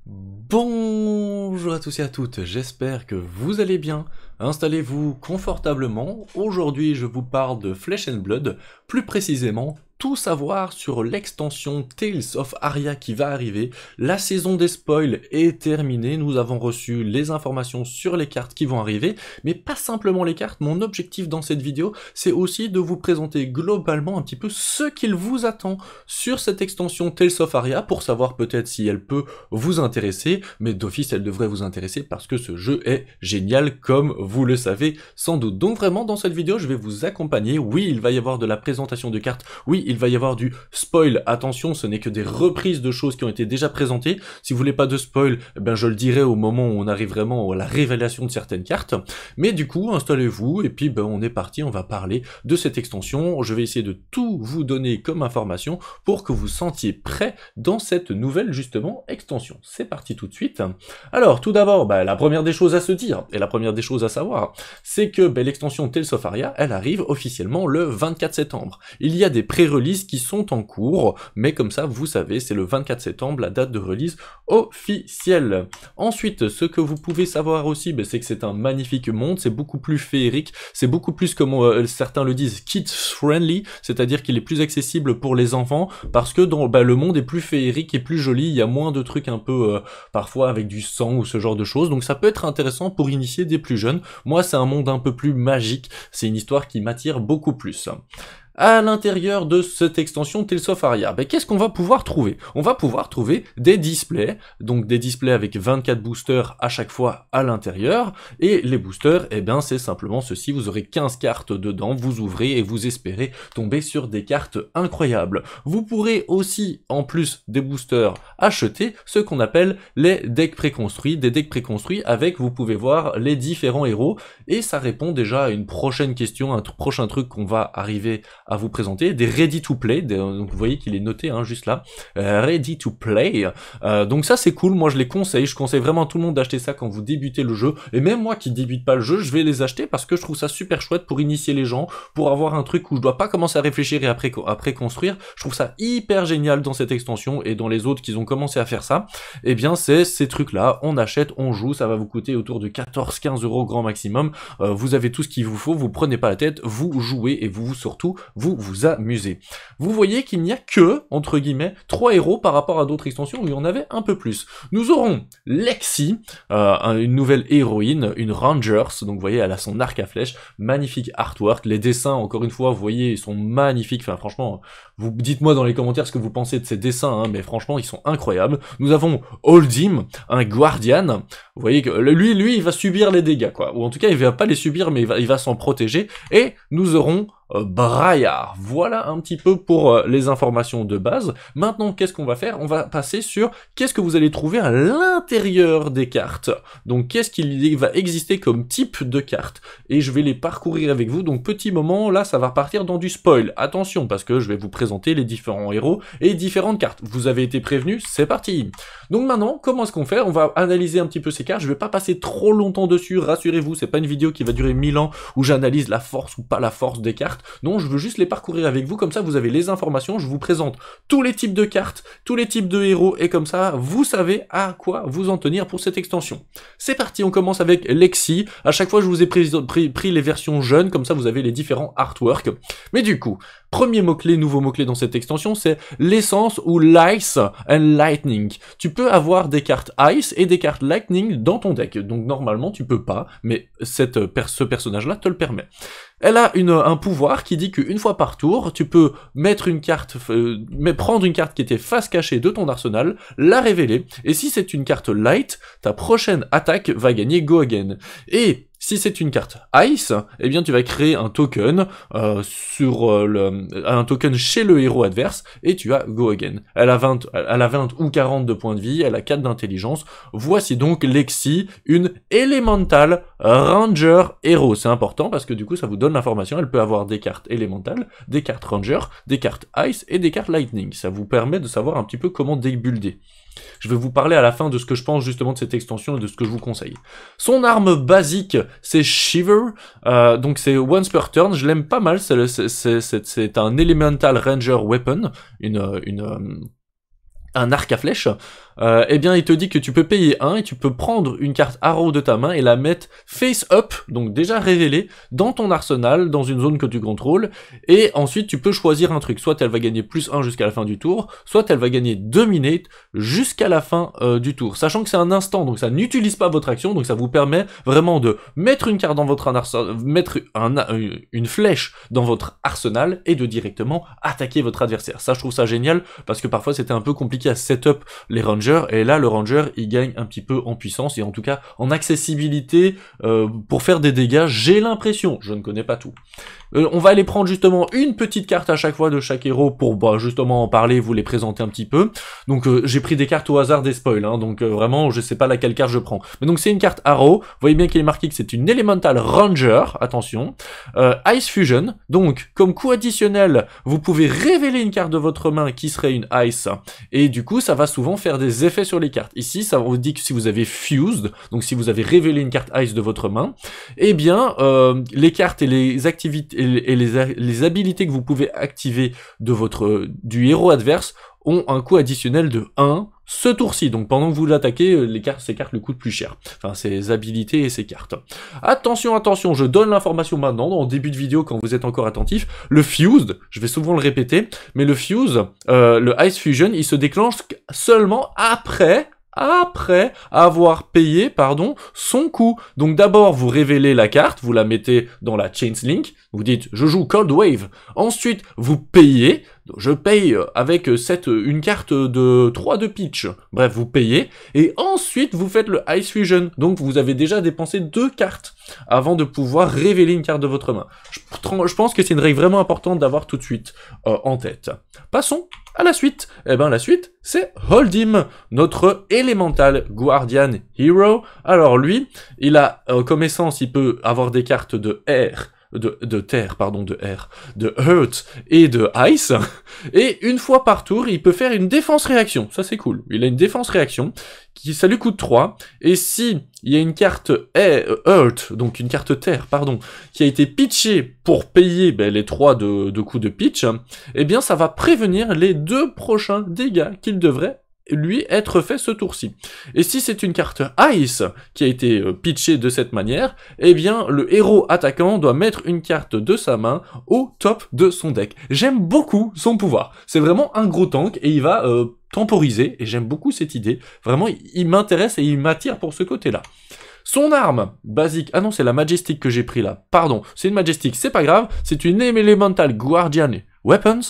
Bonjour à tous et à toutes, j'espère que vous allez bien. Installez-vous confortablement. Aujourd'hui, je vous parle de Flesh and Blood, plus précisément tout savoir sur l'extension Tales of Aria qui va arriver. La saison des spoils est terminée, nous avons reçu les informations sur les cartes qui vont arriver, mais pas simplement les cartes. Mon objectif dans cette vidéo, c'est aussi de vous présenter globalement un petit peu ce qu'il vous attend sur cette extension Tales of Aria, pour savoir peut-être si elle peut vous intéresser, mais d'office elle devrait vous intéresser parce que ce jeu est génial comme vous le savez sans doute. Donc vraiment dans cette vidéo je vais vous accompagner. Oui, il va y avoir de la présentation de cartes, oui il va y avoir du spoil, attention ce n'est que des reprises de choses qui ont été déjà présentées. Si vous voulez pas de spoil, eh ben je le dirai au moment où on arrive vraiment à la révélation de certaines cartes, mais du coup installez-vous et puis ben, on est parti, on va parler de cette extension. Je vais essayer de tout vous donner comme information pour que vous sentiez prêt dans cette nouvelle justement extension. C'est parti tout de suite. Alors tout d'abord, bah, la première des choses à se dire, et la première des choses à savoir, c'est que bah, l'extension Tales of Aria, elle arrive officiellement le 24 septembre. Il y a des pré-releases qui sont en cours, mais comme ça vous savez, c'est le 24 septembre la date de release officielle. Ensuite, ce que vous pouvez savoir aussi, bah, c'est que c'est un magnifique monde, c'est beaucoup plus féerique, c'est beaucoup plus comme certains le disent, kids friendly, c'est-à-dire qu'il est plus accessible pour les enfants, parce que dans, bah, le monde est plus féerique et plus joli, il y a moins de trucs un peu parfois avec du sang ou ce genre de choses, donc ça peut être intéressant pour initier des plus jeunes. Moi c'est un monde un peu plus magique, c'est une histoire qui m'attire beaucoup plus. À l'intérieur de cette extension Tales of Aria, ben, qu'est-ce qu'on va pouvoir trouver? On va pouvoir trouver des displays, donc des displays avec 24 boosters à chaque fois à l'intérieur, et les boosters, eh bien c'est simplement ceci, vous aurez 15 cartes dedans, vous ouvrez et vous espérez tomber sur des cartes incroyables. Vous pourrez aussi, en plus des boosters, acheter ce qu'on appelle les decks préconstruits, des decks préconstruits avec, vous pouvez voir, les différents héros, et ça répond déjà à une prochaine question, un prochain truc qu'on va arriver à vous présenter, des ready to play, donc vous voyez qu'il est noté hein, juste là, ready to play, donc ça c'est cool, moi je les conseille, je conseille vraiment à tout le monde d'acheter ça quand vous débutez le jeu, et même moi qui débute pas le jeu, je vais les acheter parce que je trouve ça super chouette pour initier les gens, pour avoir un truc où je dois pas commencer à réfléchir et après construire. Je trouve ça hyper génial dans cette extension et dans les autres qui ont commencé à faire ça, et bien c'est ces trucs là, on achète, on joue, ça va vous coûter autour de 14-15 € grand maximum, vous avez tout ce qu'il vous faut, vous prenez pas la tête, vous jouez et vous surtout vous vous amusez. Vous voyez qu'il n'y a que, entre guillemets, 3 héros par rapport à d'autres extensions où il y en avait un peu plus. Nous aurons Lexi, une nouvelle héroïne, une Rangers, donc vous voyez, elle a son arc à flèche, magnifique artwork, les dessins, encore une fois, vous voyez, ils sont magnifiques, enfin franchement, vous dites-moi dans les commentaires ce que vous pensez de ces dessins, hein, mais franchement, ils sont incroyables. Nous avons Holdim, un Guardian, vous voyez que lui, il va subir les dégâts, quoi, ou en tout cas, il va pas les subir, mais il va s'en protéger, et nous aurons Briar. Voilà un petit peu pour les informations de base. Maintenant, qu'est-ce qu'on va faire? On va passer sur qu'est-ce que vous allez trouver à l'intérieur des cartes. Donc, qu'est-ce qu'il va exister comme type de cartes? Et je vais les parcourir avec vous. Donc, petit moment, là, ça va partir dans du spoil. Attention, parce que je vais vous présenter les différents héros et différentes cartes. Vous avez été prévenus, c'est parti. Donc maintenant, comment est-ce qu'on fait? On va analyser un petit peu ces cartes. Je vais pas passer trop longtemps dessus, rassurez-vous, c'est pas une vidéo qui va durer 1000 ans où j'analyse la force ou pas la force des cartes. Non, je veux juste les parcourir avec vous, comme ça vous avez les informations, je vous présente tous les types de cartes, tous les types de héros, et comme ça, vous savez à quoi vous en tenir pour cette extension. C'est parti, on commence avec Lexi. À chaque fois, je vous ai pris les versions jeunes, comme ça vous avez les différents artworks. Mais du coup, premier mot-clé, nouveau mot-clé dans cette extension, c'est l'essence ou l'Ice and Lightning. Tu peux avoir des cartes Ice et des cartes Lightning dans ton deck, donc normalement tu peux pas, mais ce personnage-là te le permet. Elle a un pouvoir qui dit qu'une fois par tour, tu peux mettre une carte, prendre une carte qui était face cachée de ton arsenal, la révéler, et si c'est une carte light, ta prochaine attaque va gagner Go Again. Et si c'est une carte Ice, eh bien tu vas créer un token un token chez le héros adverse et tu as Go Again. Elle a 20 ou 40 de points de vie, elle a 4 d'intelligence. Voici donc Lexi, une Elemental Ranger héros. C'est important parce que du coup ça vous donne l'information, elle peut avoir des cartes Elemental, des cartes Ranger, des cartes Ice et des cartes Lightning. Ça vous permet de savoir un petit peu comment débuilder. Je vais vous parler à la fin de ce que je pense justement de cette extension et de ce que je vous conseille. Son arme basique, c'est Shiver, donc c'est once per turn, je l'aime pas mal, c'est un Elemental Ranger Weapon, un arc à flèche, eh bien il te dit que tu peux payer 1 et tu peux prendre une carte Arrow de ta main et la mettre face up, donc déjà révélée, dans ton arsenal, dans une zone que tu contrôles, et ensuite tu peux choisir un truc, soit elle va gagner +1 jusqu'à la fin du tour, soit elle va gagner Dominate jusqu'à la fin du tour, sachant que c'est un instant, donc ça n'utilise pas votre action, donc ça vous permet vraiment de mettre une carte dans votre arsenal, mettre une flèche dans votre arsenal, et de directement attaquer votre adversaire. Ça je trouve ça génial, parce que parfois c'était un peu compliqué à setup les rangers, et là le ranger il gagne un petit peu en puissance, et en tout cas en accessibilité pour faire des dégâts, j'ai l'impression, je ne connais pas tout. On va aller prendre justement une petite carte à chaque fois de chaque héros pour justement en parler, vous les présenter un petit peu. Donc j'ai pris des cartes au hasard des spoils, hein, donc vraiment je sais pas laquelle carte je prends. Mais donc c'est une carte Arrow, vous voyez bien qu'il est marqué que c'est une Elemental Ranger, attention. Ice Fusion, donc comme coup additionnel, vous pouvez révéler une carte de votre main qui serait une Ice, et du coup ça va souvent faire des effets sur les cartes. Ici ça vous dit que si vous avez Fused, donc si vous avez révélé une carte Ice de votre main, eh bien les cartes et les activités et les habilités que vous pouvez activer de du héros adverse ont un coût additionnel de 1 ce tour-ci. Donc pendant que vous l'attaquez, ces cartes le coûtent plus cher. Enfin, ses habilités et ses cartes. Attention, attention, je donne l'information maintenant, en début de vidéo quand vous êtes encore attentif. Le Fused, je vais souvent le répéter, mais le Fuse, le Ice Fusion, il se déclenche seulement après avoir payé, son coût. Donc d'abord, vous révélez la carte, vous la mettez dans la Chains Link, vous dites, je joue Cold Wave. Ensuite, vous payez, je paye avec une carte de 3 de pitch. Bref, vous payez, et ensuite, vous faites le Ice Fusion. Donc vous avez déjà dépensé 2 cartes avant de pouvoir révéler une carte de votre main. Je pense que c'est une règle vraiment importante d'avoir tout de suite en tête. Passons à la suite. Eh ben la suite, c'est Hold'em, notre Elemental Guardian Hero. Alors lui, il a comme essence, il peut avoir des cartes de air, de Earth et de Ice, et une fois par tour, il peut faire une défense-réaction, ça c'est cool, il a une défense-réaction, ça lui coûte 3, et si il y a une carte Earth, donc une carte Terre, qui a été pitchée pour payer les 3 de coups de pitch, eh bien ça va prévenir les 2 prochains dégâts qu'il devrait lui être fait ce tour-ci. Et si c'est une carte Ice qui a été pitchée de cette manière, eh bien le héros attaquant doit mettre une carte de sa main au top de son deck. J'aime beaucoup son pouvoir, c'est vraiment un gros tank et il va temporiser, et j'aime beaucoup cette idée, vraiment il m'intéresse et il m'attire pour ce côté-là. Son arme basique, ah non c'est la Majestic que j'ai pris là, pardon, c'est une Majestic, c'est pas grave, c'est une Elemental Guardian Weapons,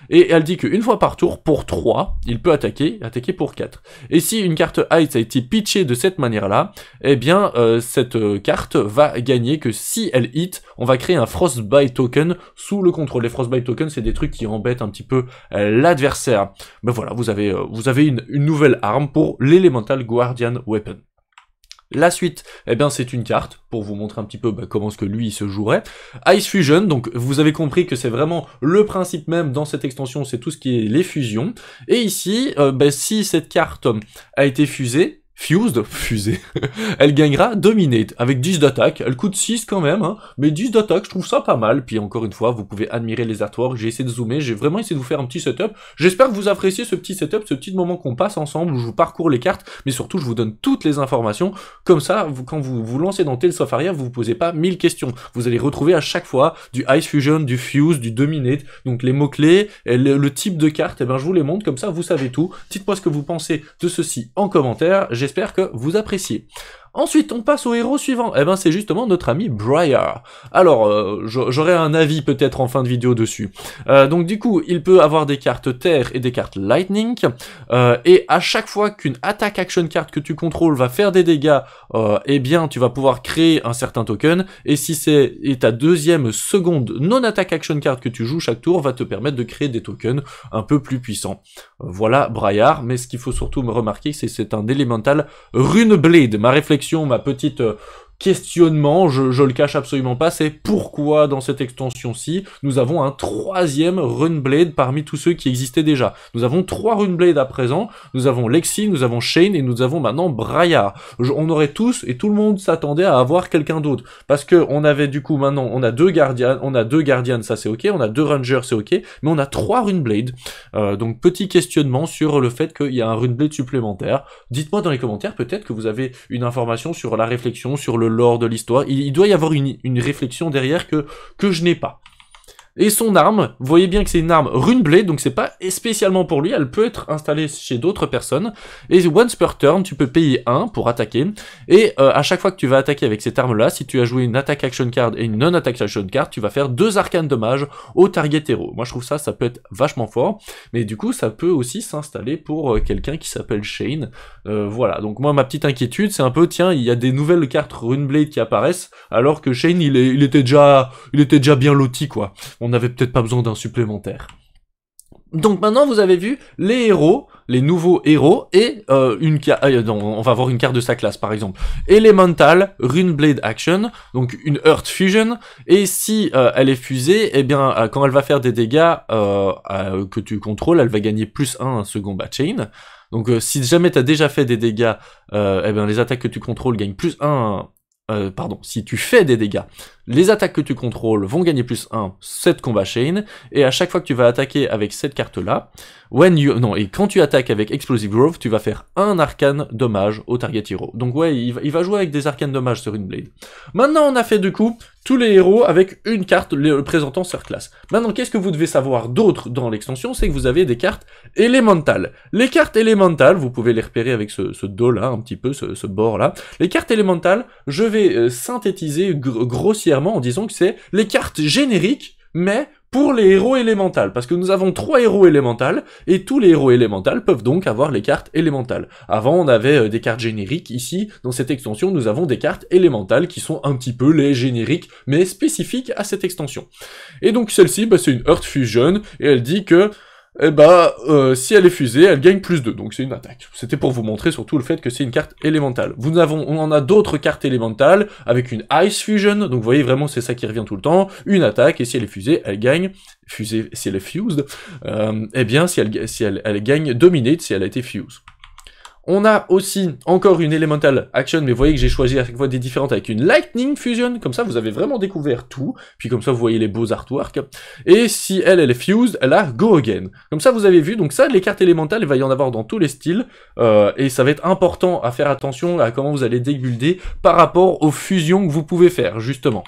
et elle dit qu'une fois par tour, pour 3, il peut attaquer pour 4. Et si une carte Ice a été pitchée de cette manière-là, eh bien, cette carte va gagner que si elle hit, on va créer un Frostbite Token sous le contrôle. Les Frostbite Tokens, c'est des trucs qui embêtent un petit peu l'adversaire. Ben voilà, vous avez une nouvelle arme pour l'Elemental Guardian Weapon. La suite, eh bien c'est une carte, pour vous montrer un petit peu comment ce que lui il se jouerait. Ice Fusion, donc vous avez compris que c'est vraiment le principe même dans cette extension, c'est tout ce qui est les fusions. Et ici, si cette carte a été fusée, elle gagnera Dominate, avec 10 d'attaque, elle coûte 6 quand même, hein, mais 10 d'attaque, je trouve ça pas mal, puis encore une fois, vous pouvez admirer les artworks, j'ai essayé de zoomer, j'ai vraiment essayé de vous faire un petit setup, j'espère que vous appréciez ce petit setup, ce petit moment qu'on passe ensemble, où je vous parcours les cartes, mais surtout je vous donne toutes les informations, comme ça, quand vous vous lancez dans Tales of Aria, vous vous posez pas 1000 questions, vous allez retrouver à chaque fois du Ice Fusion, du Fuse, du Dominate, donc les mots-clés, le type de carte, je vous les montre, comme ça vous savez tout, dites-moi ce que vous pensez de ceci en commentaire, j'espère que vous appréciez. Ensuite, on passe au héros suivant. Eh ben, c'est justement notre ami Briar. Alors, j'aurai un avis peut-être en fin de vidéo dessus. Donc du coup, il peut avoir des cartes Terre et des cartes Lightning. Et à chaque fois qu'une attaque action card que tu contrôles va faire des dégâts, eh bien, tu vas pouvoir créer un certain token. Et si c'est ta seconde non-attaque action card que tu joues chaque tour, va te permettre de créer des tokens un peu plus puissants. Voilà Briar. Mais ce qu'il faut surtout me remarquer, c'est un Elemental Runeblade. Ma réflexion, ma petite questionnement, je le cache absolument pas, c'est pourquoi dans cette extension-ci, nous avons un troisième Runeblade parmi tous ceux qui existaient déjà. Nous avons 3 Runeblade à présent, nous avons Lexi, nous avons Shane et nous avons maintenant Briar. On aurait tous, et tout le monde s'attendait à avoir quelqu'un d'autre, parce que on avait du coup maintenant, on a 2 Guardians, ça c'est ok, on a 2 Rangers, c'est ok, mais on a 3 Runeblade. Donc petit questionnement sur le fait qu'il y a un Runeblade supplémentaire. Dites-moi dans les commentaires peut-être que vous avez une information sur la réflexion, sur le lore de l'histoire. Il doit y avoir une réflexion derrière que je n'ai pas. Et son arme, vous voyez bien que c'est une arme Runeblade, donc c'est pas spécialement pour lui, elle peut être installée chez d'autres personnes, et once per turn, tu peux payer 1 pour attaquer, et à chaque fois que tu vas attaquer avec cette arme-là, si tu as joué une attack action card et une non-attack action card, tu vas faire 2 arcanes dommages au target héros. Moi je trouve ça peut être vachement fort, mais du coup ça peut aussi s'installer pour quelqu'un qui s'appelle Shane. Voilà, donc moi ma petite inquiétude, c'est un peu, tiens, il y a des nouvelles cartes Runeblade qui apparaissent, alors que Shane il était déjà bien loti, quoi. On n'avait peut-être pas besoin d'un supplémentaire. Donc maintenant vous avez vu les héros, les nouveaux héros, et on va avoir une carte de sa classe par exemple. Elemental, Runeblade Action, donc une Earth Fusion, et si elle est fusée, eh bien quand elle va faire des dégâts que tu contrôles, elle va gagner +1 un second combat chain. Donc si jamais tu as déjà fait des dégâts, eh bien les attaques que tu contrôles gagnent +1... si tu fais des dégâts, les attaques que tu contrôles vont gagner +1 cette combat chain, et à chaque fois que tu vas attaquer avec cette carte-là, et quand tu attaques avec Explosive Growth, tu vas faire un arcane dommage au target hero. Donc ouais, il va jouer avec des arcanes dommages sur une blade. Maintenant, on a fait du coup tous les héros avec une carte présentant leur classe. Maintenant, qu'est-ce que vous devez savoir d'autre dans l'extension? C'est que vous avez des cartes élémentales. Les cartes élémentales, vous pouvez les repérer avec ce dos-là, un petit peu, ce bord-là. Les cartes élémentales, je vais synthétiser grossièrement en disant que c'est les cartes génériques, mais pour les héros élémentales, parce que nous avons 3 héros élémentales, et tous les héros élémentales peuvent donc avoir les cartes élémentales. Avant, on avait des cartes génériques, ici, dans cette extension, nous avons des cartes élémentales qui sont un petit peu les génériques, mais spécifiques à cette extension. Et donc celle-ci, c'est une Earth Fusion, et elle dit que si elle est fusée, elle gagne +2, donc c'est une attaque. C'était pour vous montrer surtout le fait que c'est une carte élémentale. On en a d'autres cartes élémentales, avec une Ice Fusion, donc vous voyez vraiment c'est ça qui revient tout le temps, une attaque, et si elle est fusée, elle gagne, si elle est fused, si elle gagne Dominate si elle a été fused. On a aussi encore une Elemental Action, mais vous voyez que j'ai choisi à chaque fois des différentes avec une Lightning Fusion, comme ça vous avez vraiment découvert tout, puis comme ça vous voyez les beaux artworks, et si elle est fused, elle a Go Again. Comme ça vous avez vu, donc ça, les cartes élémentales, il va y en avoir dans tous les styles, et ça va être important à faire attention à comment vous allez débuilder par rapport aux fusions que vous pouvez faire, justement.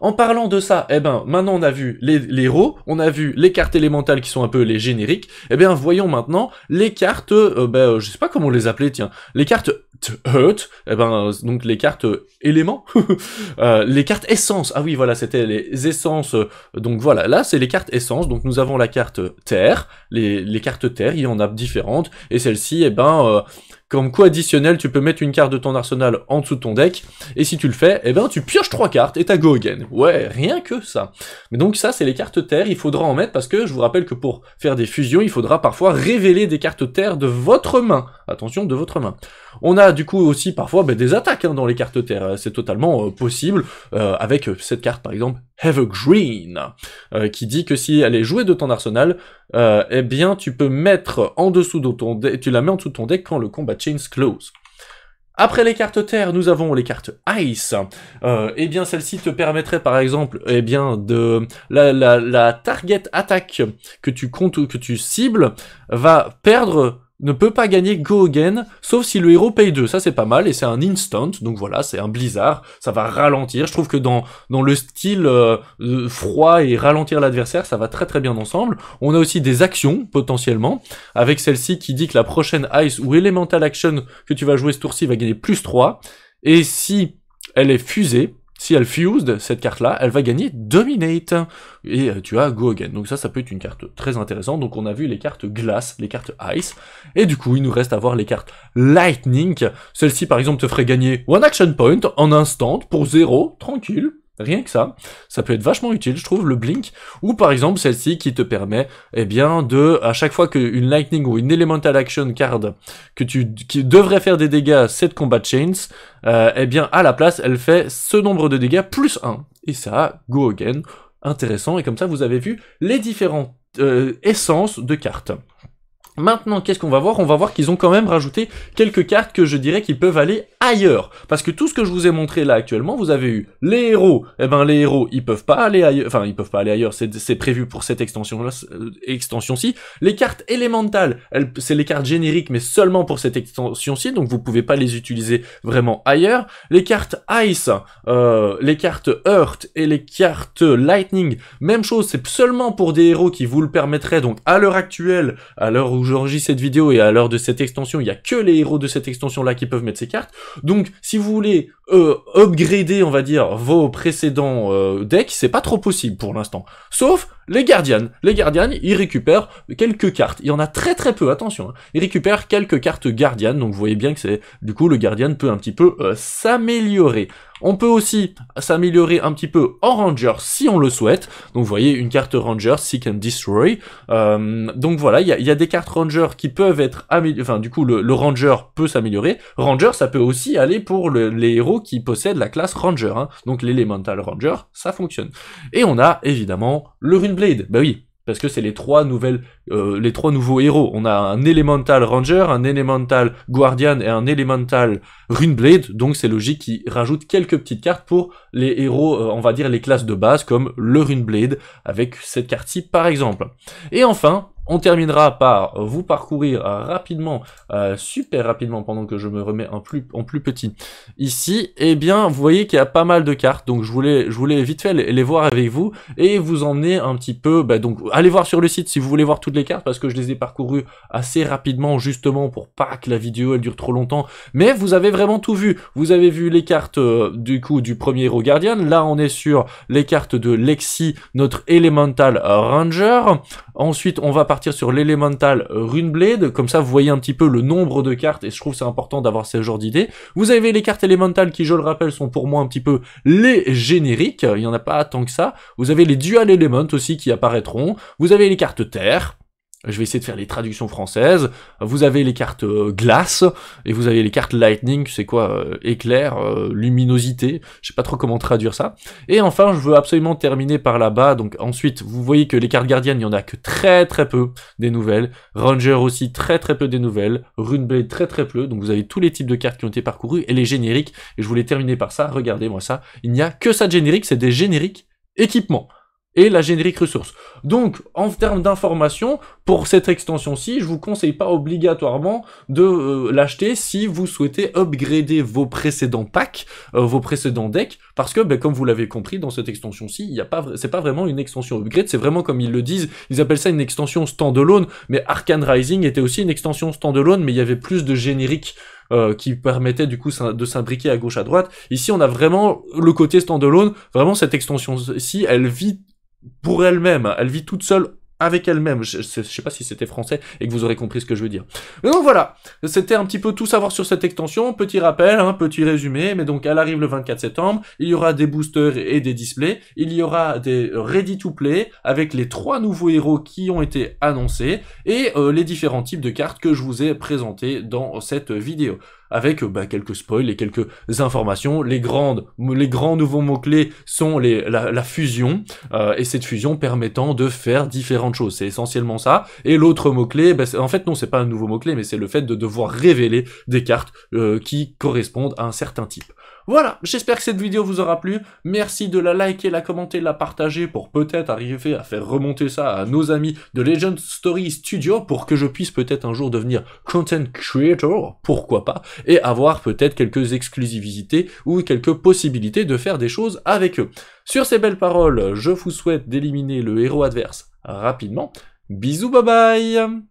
En parlant de ça, maintenant on a vu les héros, on a vu les cartes élémentales qui sont un peu les génériques, voyons maintenant les cartes, je sais pas comment on les appelait, tiens, les cartes Earth, donc les cartes éléments, les cartes essence, ah oui voilà, c'était les essences, donc voilà, là c'est les cartes essence, donc nous avons la carte terre, les cartes terre, il y en a différentes, et celle-ci, comme co-additionnel, tu peux mettre une carte de ton arsenal en dessous de ton deck, et si tu le fais, tu pioches 3 cartes et t'as Go Again. Ouais, rien que ça. Mais donc ça, c'est les cartes terre, il faudra en mettre, parce que je vous rappelle que pour faire des fusions, il faudra parfois révéler des cartes terre de votre main. Attention, de votre main. On a du coup aussi parfois des attaques dans les cartes terre, c'est totalement possible, avec cette carte par exemple, Evergreen, qui dit que si elle est jouée de ton arsenal, tu peux mettre en dessous de ton deck, tu la mets en dessous de ton deck quand le combat chains close. Après les cartes terre, nous avons les cartes ice. Celle-ci te permettrait par exemple, de la target attaque que tu cibles va perdre, ne peut pas gagner Go Again, sauf si le héros paye 2. Ça c'est pas mal, et c'est un instant, donc voilà, c'est un blizzard, ça va ralentir. Je trouve que dans le style froid et ralentir l'adversaire, ça va très très bien ensemble. On a aussi des actions, potentiellement, avec celle-ci qui dit que la prochaine Ice ou Elemental Action que tu vas jouer ce tour-ci va gagner +3, et si elle est fusée, si elle fused, cette carte-là, elle va gagner Dominate, et tu as Go Again. Donc ça peut être une carte très intéressante. Donc on a vu les cartes glace, les cartes ice, et du coup il nous reste à voir les cartes Lightning. Celle-ci par exemple te ferait gagner One Action Point en instant, pour 0, tranquille. Rien que ça peut être vachement utile, je trouve, le blink, ou par exemple celle-ci qui te permet, eh bien, à chaque fois qu'une lightning ou une elemental action card qui devrait faire des dégâts, cette combat chains, eh bien, à la place, elle fait ce nombre de dégâts plus 1. Et ça, go again, intéressant, et comme ça, vous avez vu les différentes essences de cartes. Maintenant, qu'est-ce qu'on va voir? On va voir qu'ils ont quand même rajouté quelques cartes que je dirais qu'ils peuvent aller ailleurs. Parce que tout ce que je vous ai montré là actuellement, vous avez eu les héros. Eh ben, les héros, ils peuvent pas aller ailleurs. Enfin, ils peuvent pas aller ailleurs, c'est prévu pour cette extension-ci. Les cartes élémentales, c'est les cartes génériques, mais seulement pour cette extension-ci, donc vous pouvez pas les utiliser vraiment ailleurs. Les cartes Ice, les cartes Earth et les cartes Lightning, même chose, c'est seulement pour des héros qui vous le permettraient. Donc, à l'heure actuelle, à l'heure où j'enregistre cette vidéo et à l'heure de cette extension, il y a que les héros de cette extension-là qui peuvent mettre ces cartes. Donc, si vous voulez upgrader, on va dire, vos précédents decks, c'est pas trop possible pour l'instant. Sauf les Guardians. Les Guardians, ils récupèrent quelques cartes. Il y en a très très peu, attention. Hein. Ils récupèrent quelques cartes Guardian, donc vous voyez bien que c'est du coup le Guardian peut un petit peu s'améliorer. On peut aussi s'améliorer un petit peu en Ranger si on le souhaite. Donc vous voyez une carte Ranger, Seek and Destroy. Donc voilà, il y a des cartes Ranger qui peuvent être améliorées. Enfin du coup le Ranger peut s'améliorer. Ranger ça peut aussi aller pour les héros qui possèdent la classe Ranger. Hein. Donc l'Elemental Ranger, ça fonctionne. Et on a évidemment le Runeblade. Bah oui. Parce que c'est les trois nouveaux héros. On a un Elemental Ranger, un Elemental Guardian et un Elemental Runeblade, donc c'est logique qu'ils rajoutent quelques petites cartes pour les héros, on va dire les classes de base, comme le Runeblade, avec cette carte-ci par exemple. Et enfin, on terminera par vous parcourir rapidement, super rapidement, pendant que je me remets en plus petit. Ici, eh bien, vous voyez qu'il y a pas mal de cartes, donc je voulais vite fait les voir avec vous, et vous emmener un petit peu, donc allez voir sur le site si vous voulez voir toutes les cartes, parce que je les ai parcourues assez rapidement, justement, pour pas que la vidéo elle dure trop longtemps, mais vous avez vraiment tout vu. Vous avez vu les cartes, du coup, du premier héros Guardian, là on est sur les cartes de Lexi, notre Elemental Ranger, ensuite on va partir sur l'Elemental Runeblade, comme ça vous voyez un petit peu le nombre de cartes, et je trouve c'est important d'avoir ce genre d'idée. Vous avez les cartes élémentales qui, je le rappelle, sont pour moi un petit peu les génériques, il n'y en a pas tant que ça. Vous avez les Dual Element aussi qui apparaîtront, vous avez les cartes Terre, je vais essayer de faire les traductions françaises, vous avez les cartes glace, et vous avez les cartes lightning, c'est quoi, éclair, luminosité, je sais pas trop comment traduire ça. Et enfin, je veux absolument terminer par là-bas, donc ensuite, vous voyez que les cartes gardiennes, il y en a que très très peu des nouvelles, Ranger aussi très très peu des nouvelles, Runeblade très très peu, donc vous avez tous les types de cartes qui ont été parcourus, et les génériques, et je voulais terminer par ça, regardez-moi ça, il n'y a que ça de générique, c'est des génériques équipements. Et la générique ressource. Donc, en termes d'information, pour cette extension-ci, je vous conseille pas obligatoirement de l'acheter si vous souhaitez upgrader vos précédents packs, vos précédents decks, parce que, comme vous l'avez compris, dans cette extension-ci, c'est pas vraiment une extension upgrade, c'est vraiment comme ils le disent, ils appellent ça une extension standalone, mais Arcane Rising était aussi une extension standalone, mais il y avait plus de génériques qui permettait du coup de s'imbriquer à gauche à droite. Ici, on a vraiment le côté standalone, vraiment cette extension-ci, elle vit pour elle-même, elle vit toute seule avec elle-même. Je sais pas si c'était français et que vous aurez compris ce que je veux dire. Mais donc voilà, c'était un petit peu tout savoir sur cette extension. Petit rappel, petit résumé, mais donc elle arrive le 24 septembre, il y aura des boosters et des displays, il y aura des ready to play avec les 3 nouveaux héros qui ont été annoncés et les différents types de cartes que je vous ai présentés dans cette vidéo. Avec quelques spoils et quelques informations. Les grands nouveaux mots-clés sont la fusion, et cette fusion permettant de faire différentes choses. C'est essentiellement ça. Et l'autre mot-clé, en fait non, c'est pas un nouveau mot-clé, mais c'est le fait de devoir révéler des cartes qui correspondent à un certain type. Voilà, j'espère que cette vidéo vous aura plu. Merci de la liker, la commenter, la partager pour peut-être arriver à faire remonter ça à nos amis de Legend Story Studio pour que je puisse peut-être un jour devenir content creator, pourquoi pas, et avoir peut-être quelques exclusivités ou quelques possibilités de faire des choses avec eux. Sur ces belles paroles, je vous souhaite d'éliminer le héros adverse rapidement. Bisous, bye bye!